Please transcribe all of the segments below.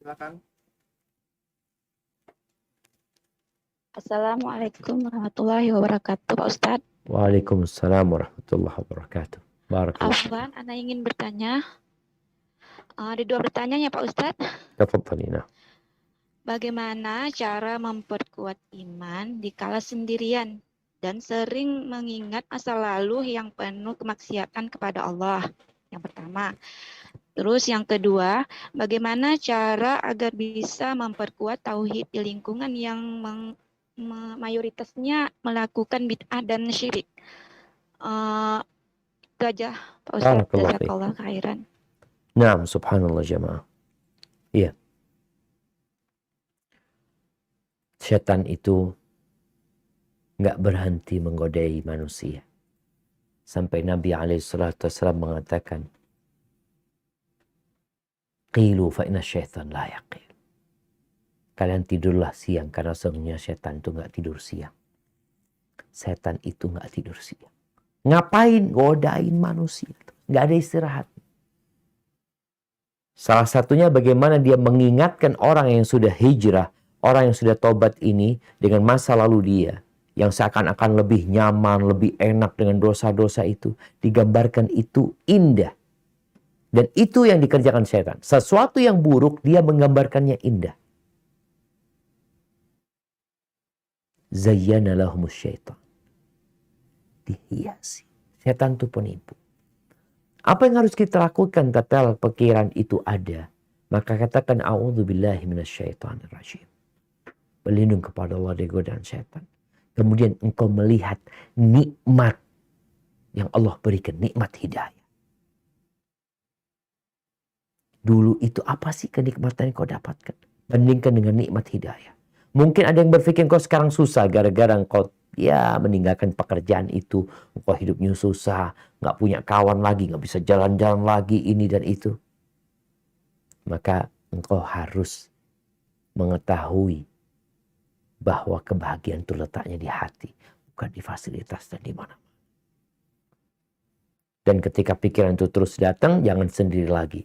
Silakan. Assalamualaikum warahmatullahi wabarakatuh, Pak Ustadz. Waalaikumsalam warahmatullahi wabarakatuh. Barakallahu. Afwan, Ana ingin bertanya. Ada dua pertanyaan ya, Pak Ustadz. Tafadhalina. Bagaimana cara memperkuat iman dikala sendirian dan sering mengingat masa lalu yang penuh kemaksiatan kepada Allah? Yang pertama. Terus yang kedua, bagaimana cara agar bisa memperkuat tauhid di lingkungan yang mayoritasnya melakukan bid'ah dan syirik? Itu aja, Pak Ustadz. Jazakallah khairan. Naam, subhanallah jamaah. Iya. Setan itu nggak berhenti menggodai manusia. Sampai Nabi SAW mengatakan, Qilu fa inna syaitan la yaqil. Kalian tidurlah siang karena sesungguhnya setan itu nggak tidur siang. Setan itu nggak tidur siang. Ngapain godain manusia? Nggak ada istirahat. Salah satunya bagaimana dia mengingatkan orang yang sudah hijrah, orang yang sudah tobat ini dengan masa lalu dia. Yang seakan-akan lebih nyaman, lebih enak dengan dosa-dosa itu. Digambarkan itu indah. Dan itu yang dikerjakan setan. Sesuatu yang buruk dia menggambarkannya indah. Zayyana lahumus syaitan. Dihiasi. Setan itu penipu. Apa yang harus kita lakukan tatkala pikiran itu ada? Maka katakan a'udzubillahi minasyaitonir rajim. Berlindung kepada Allah dari godaan setan. Kemudian engkau melihat nikmat yang Allah berikan, nikmat hidayah. Dulu itu apa sih kenikmatan yang kau dapatkan? Bandingkan dengan nikmat hidayah. Mungkin ada yang berpikir kau sekarang susah gara-gara engkau meninggalkan pekerjaan itu. Engkau hidupnya susah, gak punya kawan lagi, gak bisa jalan-jalan lagi, ini dan itu. Maka engkau harus mengetahui bahwa kebahagiaan itu letaknya di hati, bukan di fasilitas dan di mana. Dan ketika pikiran itu terus datang, jangan sendiri lagi.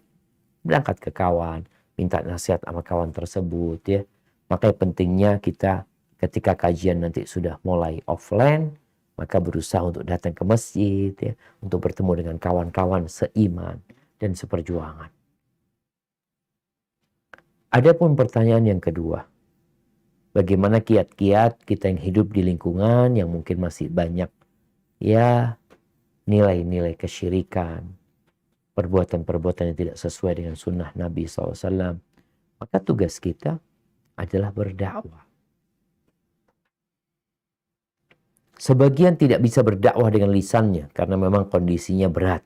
Berangkat ke kawan, minta nasihat sama kawan tersebut ya. Makanya pentingnya kita ketika kajian nanti sudah mulai offline, maka berusaha untuk datang ke masjid ya, untuk bertemu dengan kawan-kawan seiman dan seperjuangan. Adapun pertanyaan yang kedua, bagaimana kiat-kiat kita yang hidup di lingkungan yang mungkin masih banyak ya nilai-nilai kesyirikan, perbuatan-perbuatan yang tidak sesuai dengan sunnah Nabi SAW. Maka tugas kita adalah berdakwah. Sebagian tidak bisa berdakwah dengan lisannya karena memang kondisinya berat.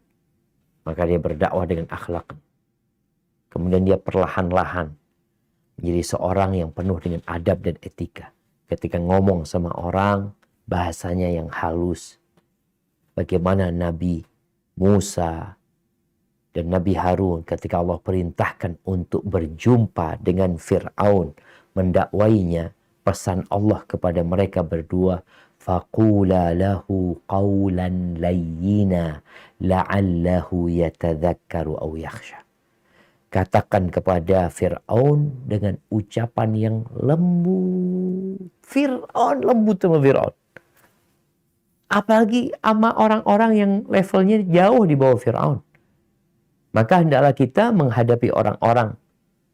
Maka dia berdakwah dengan akhlak. Kemudian dia perlahan-lahan menjadi seorang yang penuh dengan adab dan etika. Ketika ngomong sama orang, bahasanya yang halus. Bagaimana Nabi Musa dan Nabi Harun ketika Allah perintahkan untuk berjumpa dengan Fir'aun, mendakwainya, pesan Allah kepada mereka berdua, faqula lahu qawlan layyina la'allahu yatadhakkaru aw yakhsha. Katakan kepada Fir'aun dengan ucapan yang lembut. Fir'aun lembut sama Fir'aun. Apalagi sama orang-orang yang levelnya jauh di bawah Fir'aun. Maka hendaklah kita menghadapi orang-orang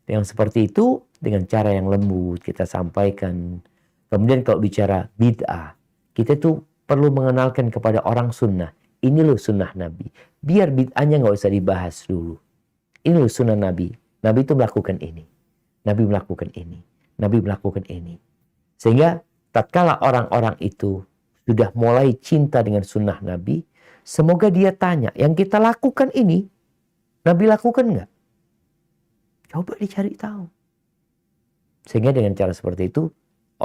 yang seperti itu dengan cara yang lembut kita sampaikan. Kemudian kalau bicara bid'ah, kita tuh perlu mengenalkan kepada orang sunnah. Ini loh sunnah Nabi. Biar bid'ahnya nggak usah dibahas dulu. Ini loh sunnah Nabi. Nabi itu melakukan ini. Nabi melakukan ini. Nabi melakukan ini. Sehingga tatkala orang-orang itu sudah mulai cinta dengan sunnah Nabi, semoga dia tanya, yang kita lakukan ini, Nabi lakukan nggak? Coba dicari tahu. Sehingga dengan cara seperti itu,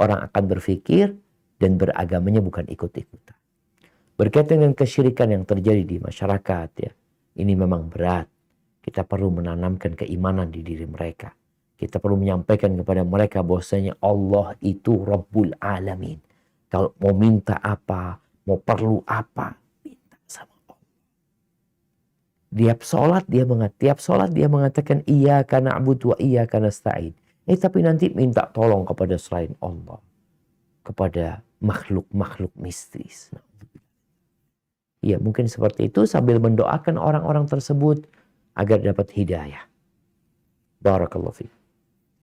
orang akan berpikir dan beragamanya bukan ikut-ikutan. Berkaitan dengan kesyirikan yang terjadi di masyarakat, ya, ini memang berat. Kita perlu menanamkan keimanan di diri mereka. Kita perlu menyampaikan kepada mereka bahwasanya Allah itu Rabbul Alamin. Kalau mau minta apa, mau perlu apa, minta sama Allah. Tiap sholat dia mengatakan iyyaka na'budu wa iyyaka nasta'in. Tapi nanti minta tolong kepada selain Allah, kepada makhluk-makhluk mistis. Ya, mungkin seperti itu sambil mendoakan orang-orang tersebut agar dapat hidayah. Barakallahu fiik.